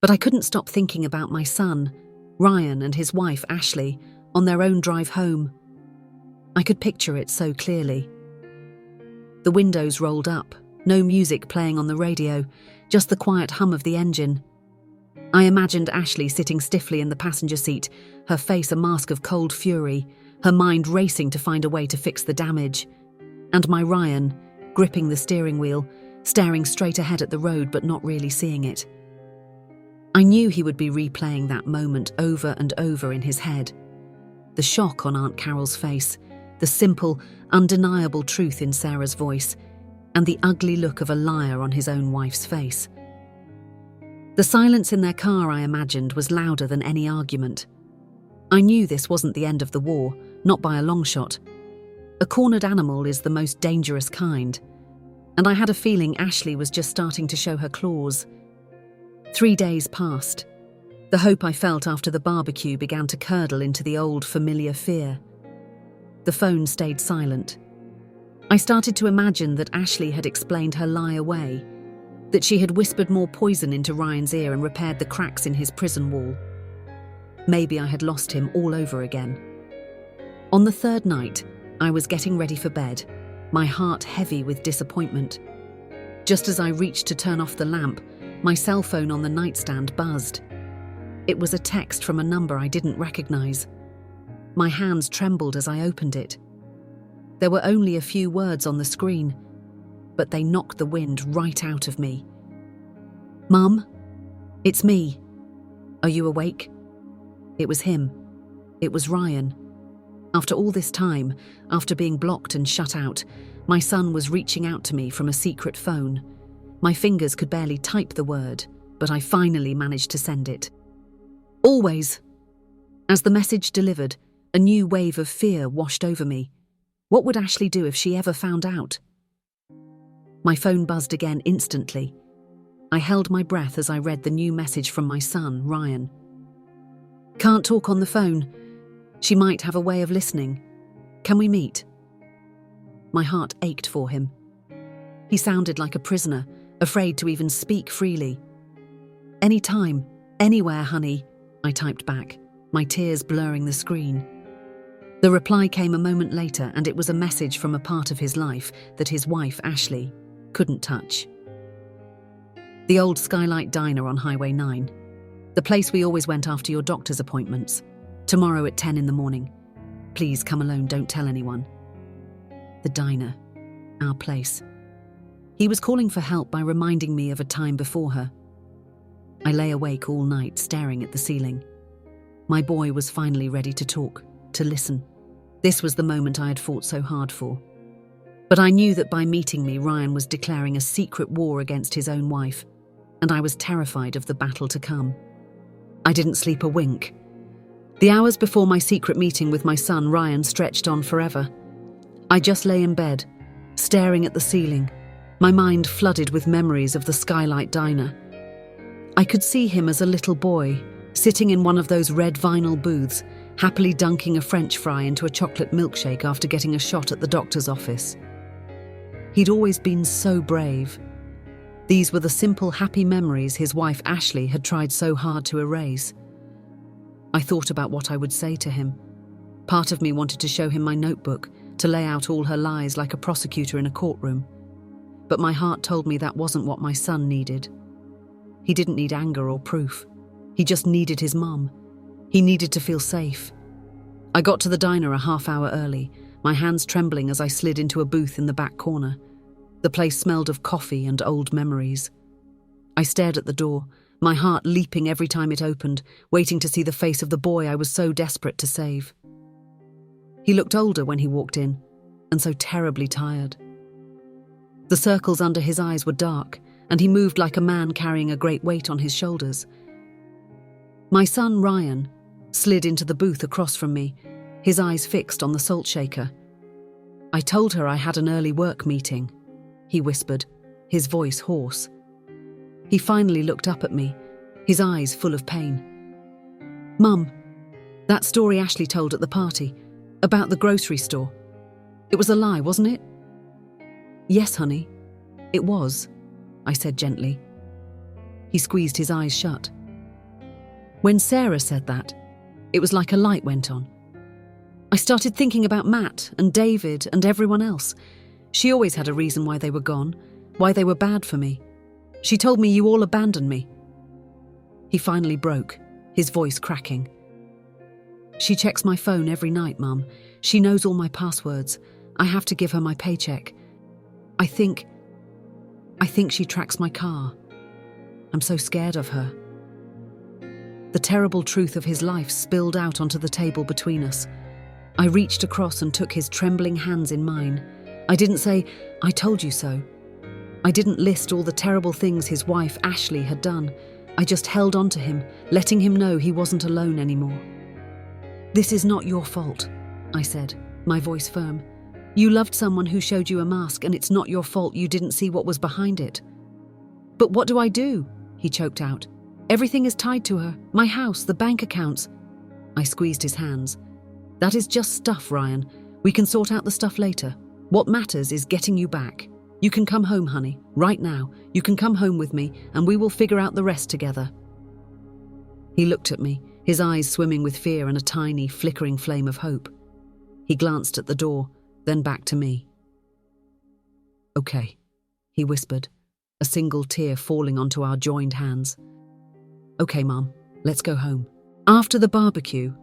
But I couldn't stop thinking about my son, Ryan, and his wife, Ashley, on their own drive home. I could picture it so clearly. The windows rolled up, no music playing on the radio, just the quiet hum of the engine. I imagined Ashley sitting stiffly in the passenger seat, her face a mask of cold fury, her mind racing to find a way to fix the damage. And my Ryan, gripping the steering wheel, staring straight ahead at the road but not really seeing it. I knew he would be replaying that moment over and over in his head. The shock on Aunt Carol's face, the simple, undeniable truth in Sarah's voice, and the ugly look of a liar on his own wife's face. The silence in their car, I imagined, was louder than any argument. I knew this wasn't the end of the war, not by a long shot. A cornered animal is the most dangerous kind, and I had a feeling Ashley was just starting to show her claws. 3 days passed. The hope I felt after the barbecue began to curdle into the old familiar fear. The phone stayed silent. I started to imagine that Ashley had explained her lie away, that she had whispered more poison into Ryan's ear and repaired the cracks in his prison wall. Maybe I had lost him all over again. On the third night, I was getting ready for bed, my heart heavy with disappointment. Just as I reached to turn off the lamp, my cell phone on the nightstand buzzed. It was a text from a number I didn't recognize. My hands trembled as I opened it. There were only a few words on the screen, but they knocked the wind right out of me. "Mum, it's me. Are you awake?" It was him. It was Ryan. After all this time, after being blocked and shut out, my son was reaching out to me from a secret phone. My fingers could barely type the word, but I finally managed to send it. "Always." As the message delivered, a new wave of fear washed over me. What would Ashley do if she ever found out? My phone buzzed again instantly. I held my breath as I read the new message from my son, Ryan. "Can't talk on the phone. She might have a way of listening. Can we meet?" My heart ached for him. He sounded like a prisoner, afraid to even speak freely. "Anytime, anywhere, honey," I typed back, my tears blurring the screen. The reply came a moment later, and it was a message from a part of his life that his wife, Ashley, couldn't touch. "The old Skylight Diner on Highway 9. The place we always went after your doctor's appointments. Tomorrow at 10 in the morning. Please come alone, don't tell anyone." The diner. Our place. He was calling for help by reminding me of a time before her. I lay awake all night, staring at the ceiling. My boy was finally ready to talk, to listen. This was the moment I had fought so hard for. But I knew that by meeting me, Ryan was declaring a secret war against his own wife, and I was terrified of the battle to come. I didn't sleep a wink. The hours before my secret meeting with my son, Ryan, stretched on forever. I just lay in bed, staring at the ceiling, my mind flooded with memories of the Skylight Diner. I could see him as a little boy, sitting in one of those red vinyl booths, happily dunking a French fry into a chocolate milkshake after getting a shot at the doctor's office. He'd always been so brave. These were the simple, happy memories his wife Ashley had tried so hard to erase. I thought about what I would say to him. Part of me wanted to show him my notebook, to lay out all her lies like a prosecutor in a courtroom. But my heart told me that wasn't what my son needed. He didn't need anger or proof. He just needed his mum. He needed to feel safe. I got to the diner a half hour early, my hands trembling as I slid into a booth in the back corner. The place smelled of coffee and old memories. I stared at the door, my heart leaping every time it opened, waiting to see the face of the boy I was so desperate to save. He looked older when he walked in, and so terribly tired. The circles under his eyes were dark, and he moved like a man carrying a great weight on his shoulders. My son, Ryan, slid into the booth across from me, his eyes fixed on the salt shaker. "I told her I had an early work meeting," he whispered, his voice hoarse. He finally looked up at me, his eyes full of pain. "Mum, that story Ashley told at the party, about the grocery store. It was a lie, wasn't it?" "Yes, honey, it was," I said gently. He squeezed his eyes shut. When Sarah said that, it was like a light went on. I started thinking about Matt and David and everyone else. She always had a reason why they were gone, why they were bad for me. She told me you all abandoned me. He finally broke, his voice cracking. "She checks my phone every night, Mum. She knows all my passwords. I have to give her my paycheck. I think she tracks my car. I'm so scared of her." The terrible truth of his life spilled out onto the table between us. I reached across and took his trembling hands in mine. I didn't say, "I told you so." I didn't list all the terrible things his wife, Ashley, had done. I just held on to him, letting him know he wasn't alone anymore. "This is not your fault," I said, my voice firm. "You loved someone who showed you a mask, and it's not your fault you didn't see what was behind it." "But what do I do?" he choked out. "Everything is tied to her. My house, the bank accounts." I squeezed his hands. "That is just stuff, Ryan. We can sort out the stuff later. What matters is getting you back. You can come home, honey, right now. You can come home with me, and we will figure out the rest together." He looked at me, his eyes swimming with fear and a tiny, flickering flame of hope. He glanced at the door, then back to me. "Okay," he whispered, a single tear falling onto our joined hands. "Okay, Mum, let's go home." After the barbecue,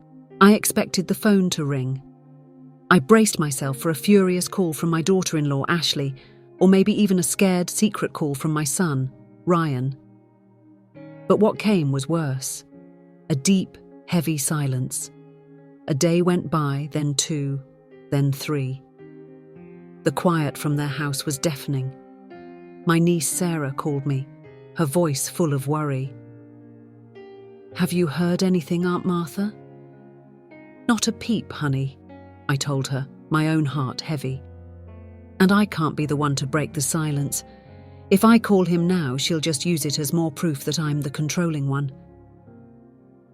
I expected the phone to ring. I braced myself for a furious call from my daughter-in-law, Ashley, or maybe even a scared secret call from my son, Ryan. But what came was worse. A deep, heavy silence. A day went by, then 2, then 3. The quiet from their house was deafening. My niece Sarah called me, her voice full of worry. "Have you heard anything, Aunt Martha?" "Not a peep, honey," I told her, my own heart heavy. And I can't be the one to break the silence. If I call him now, she'll just use it as more proof that I'm the controlling one.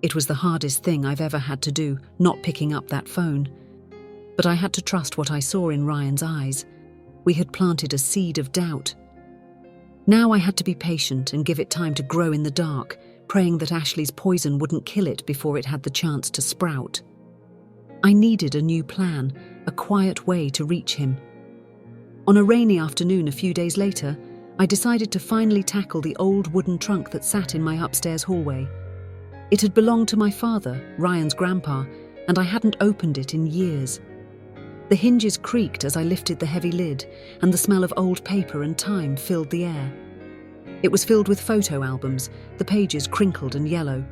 It was the hardest thing I've ever had to do, not picking up that phone. But I had to trust what I saw in Ryan's eyes. We had planted a seed of doubt. Now I had to be patient and give it time to grow in the dark, praying that Ashley's poison wouldn't kill it before it had the chance to sprout. I needed a new plan, a quiet way to reach him. On a rainy afternoon a few days later, I decided to finally tackle the old wooden trunk that sat in my upstairs hallway. It had belonged to my father, Ryan's grandpa, and I hadn't opened it in years. The hinges creaked as I lifted the heavy lid, and the smell of old paper and time filled the air. It was filled with photo albums, the pages crinkled and yellow.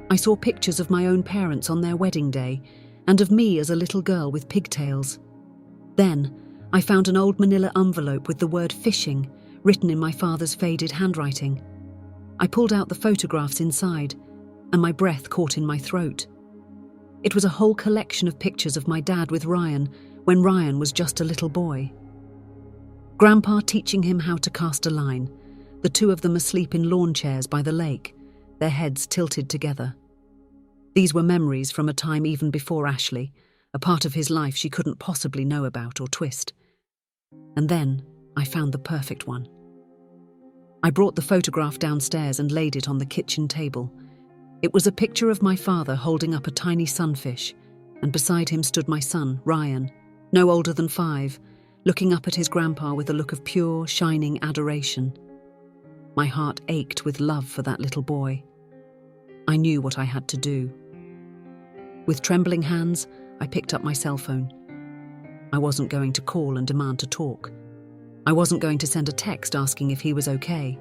I saw pictures of my own parents on their wedding day, and of me as a little girl with pigtails. Then, I found an old manila envelope with the word fishing written in my father's faded handwriting. I pulled out the photographs inside, and my breath caught in my throat. It was a whole collection of pictures of my dad with Ryan when Ryan was just a little boy. Grandpa teaching him how to cast a line, the two of them asleep in lawn chairs by the lake, their heads tilted together. These were memories from a time even before Ashley, a part of his life she couldn't possibly know about or twist. And then I found the perfect one. I brought the photograph downstairs and laid it on the kitchen table. It was a picture of my father holding up a tiny sunfish, and beside him stood my son, Ryan, no older than 5, looking up at his grandpa with a look of pure, shining adoration. My heart ached with love for that little boy. I knew what I had to do. With trembling hands, I picked up my cell phone. I wasn't going to call and demand to talk. I wasn't going to send a text asking if he was okay.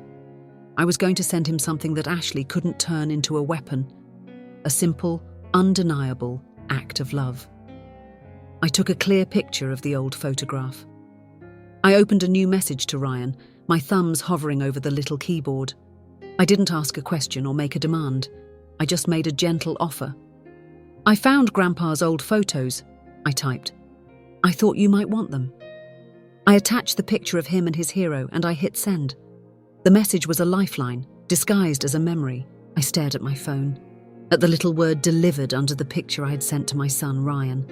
I was going to send him something that Ashley couldn't turn into a weapon. A simple, undeniable act of love. I took a clear picture of the old photograph. I opened a new message to Ryan, my thumbs hovering over the little keyboard. I didn't ask a question or make a demand. I just made a gentle offer. "I found Grandpa's old photos," I typed. "I thought you might want them." I attached the picture of him and his hero, and I hit send. The message was a lifeline, disguised as a memory. I stared at my phone, at the little word "delivered" under the picture I had sent to my son, Ryan.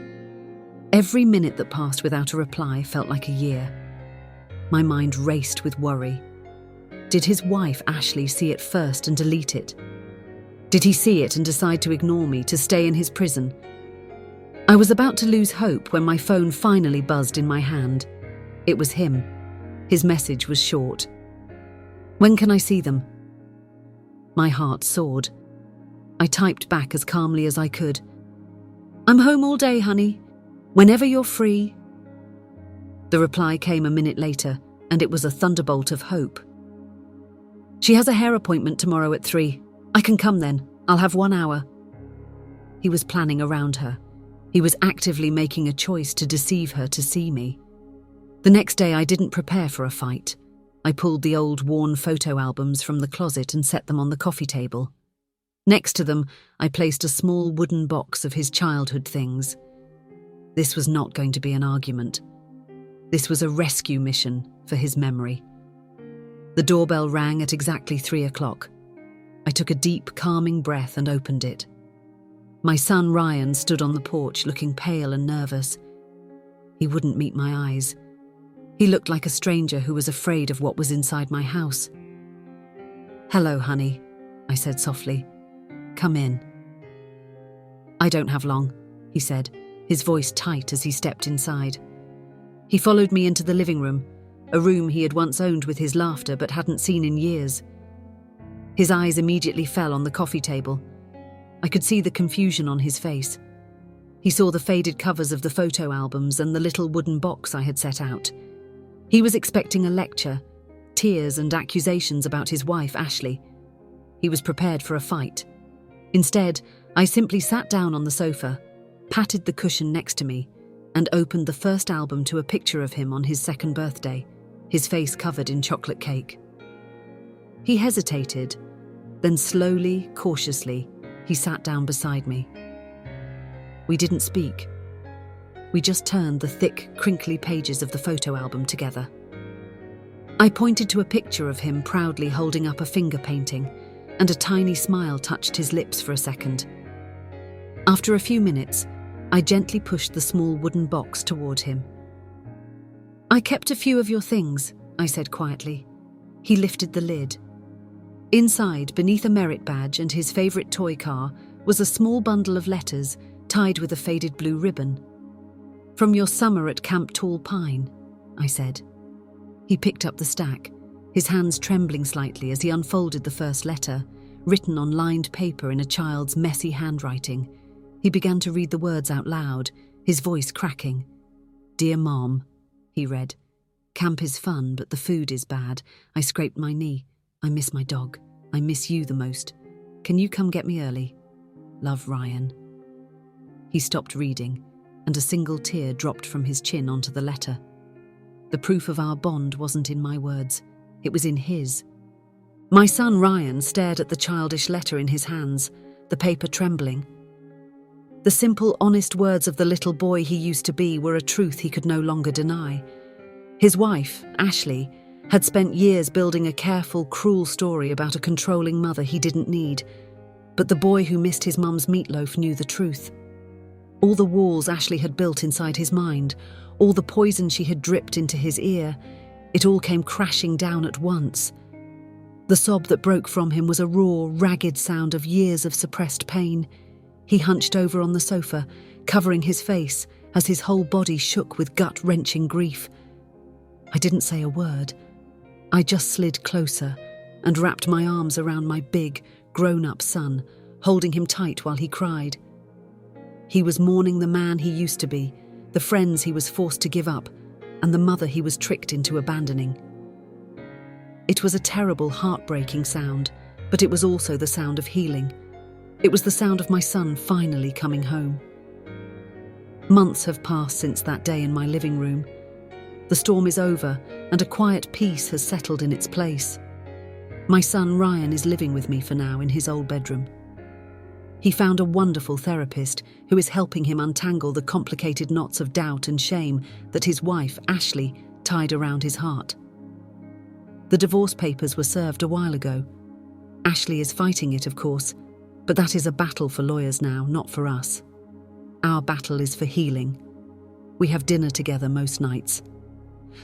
Every minute that passed without a reply felt like a year. My mind raced with worry. Did his wife, Ashley, see it first and delete it? Did he see it and decide to ignore me, to stay in his prison? I was about to lose hope when my phone finally buzzed in my hand. It was him. His message was short. "When can I see them?" My heart soared. I typed back as calmly as I could. "I'm home all day, honey. Whenever you're free." The reply came a minute later, and it was a thunderbolt of hope. "She has a hair appointment tomorrow at 3. I can come then. I'll have 1 hour." He was planning around her. He was actively making a choice to deceive her to see me. The next day I didn't prepare for a fight. I pulled the old worn photo albums from the closet and set them on the coffee table. Next to them, I placed a small wooden box of his childhood things. This was not going to be an argument. This was a rescue mission for his memory. The doorbell rang at exactly 3 o'clock. I took a deep, calming breath and opened it. My son Ryan stood on the porch looking pale and nervous. He wouldn't meet my eyes. He looked like a stranger who was afraid of what was inside my house. "Hello, honey," I said softly. "Come in." "I don't have long," he said, his voice tight as he stepped inside. He followed me into the living room, a room he had once owned with his laughter but hadn't seen in years. His eyes immediately fell on the coffee table. I could see the confusion on his face. He saw the faded covers of the photo albums and the little wooden box I had set out. He was expecting a lecture, tears and accusations about his wife, Ashley. He was prepared for a fight. Instead, I simply sat down on the sofa, patted the cushion next to me, and opened the first album to a picture of him on his 2nd birthday, his face covered in chocolate cake. He hesitated, then slowly, cautiously, he sat down beside me. We didn't speak. We just turned the thick, crinkly pages of the photo album together. I pointed to a picture of him proudly holding up a finger painting, and a tiny smile touched his lips for a second. After a few minutes, I gently pushed the small wooden box toward him. "I kept a few of your things," I said quietly. He lifted the lid. Inside, beneath a merit badge and his favourite toy car, was a small bundle of letters tied with a faded blue ribbon. "From your summer at Camp Tall Pine," I said. He picked up the stack, his hands trembling slightly as he unfolded the first letter, written on lined paper in a child's messy handwriting. He began to read the words out loud, his voice cracking. "Dear Mom," he read. "Camp is fun, but the food is bad. I scraped my knee. I miss my dog. I miss you the most. Can you come get me early? Love, Ryan." He stopped reading, and a single tear dropped from his chin onto the letter. The proof of our bond wasn't in my words. It was in his. My son Ryan stared at the childish letter in his hands, the paper trembling. The simple, honest words of the little boy he used to be were a truth he could no longer deny. His wife, Ashley, had spent years building a careful, cruel story about a controlling mother he didn't need. But the boy who missed his mum's meatloaf knew the truth. All the walls Ashley had built inside his mind, all the poison she had dripped into his ear, it all came crashing down at once. The sob that broke from him was a raw, ragged sound of years of suppressed pain. He hunched over on the sofa, covering his face as his whole body shook with gut-wrenching grief. I didn't say a word. I just slid closer and wrapped my arms around my big, grown-up son, holding him tight while he cried. He was mourning the man he used to be, the friends he was forced to give up, and the mother he was tricked into abandoning. It was a terrible, heartbreaking sound, but it was also the sound of healing. It was the sound of my son finally coming home. Months have passed since that day in my living room. The storm is over, and a quiet peace has settled in its place. My son Ryan is living with me for now in his old bedroom. He found a wonderful therapist who is helping him untangle the complicated knots of doubt and shame that his wife, Ashley, tied around his heart. The divorce papers were served a while ago. Ashley is fighting it, of course, but that is a battle for lawyers now, not for us. Our battle is for healing. We have dinner together most nights.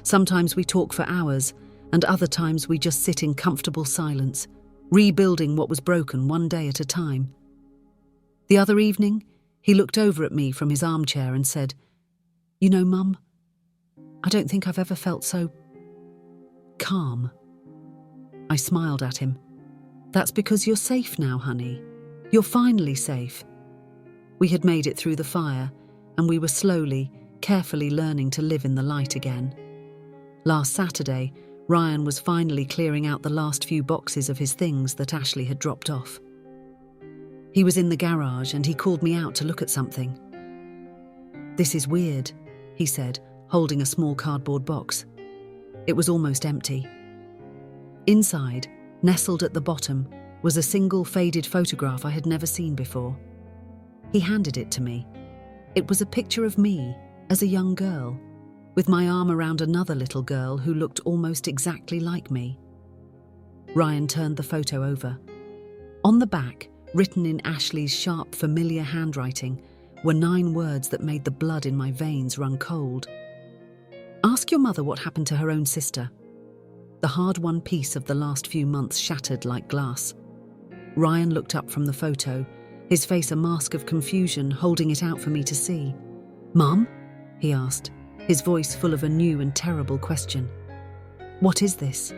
Sometimes we talk for hours, and other times we just sit in comfortable silence, rebuilding what was broken one day at a time. The other evening, he looked over at me from his armchair and said, "You know, Mum, I don't think I've ever felt so calm." I smiled at him. "That's because you're safe now, honey. You're finally safe." We had made it through the fire, and we were slowly, carefully learning to live in the light again. Last Saturday, Ryan was finally clearing out the last few boxes of his things that Ashley had dropped off. He was in the garage and he called me out to look at something. "This is weird," he said, holding a small cardboard box. It was almost empty. Inside, nestled at the bottom, was a single faded photograph I had never seen before. He handed it to me. It was a picture of me as a young girl, with my arm around another little girl who looked almost exactly like me. Ryan turned the photo over. On the back, written in Ashley's sharp, familiar handwriting, were 9 words that made the blood in my veins run cold. "Ask your mother what happened to her own sister." The hard-won piece of the last few months shattered like glass. Ryan looked up from the photo, his face a mask of confusion, holding it out for me to see. "Mum?" he asked, his voice full of a new and terrible question. "What is this?"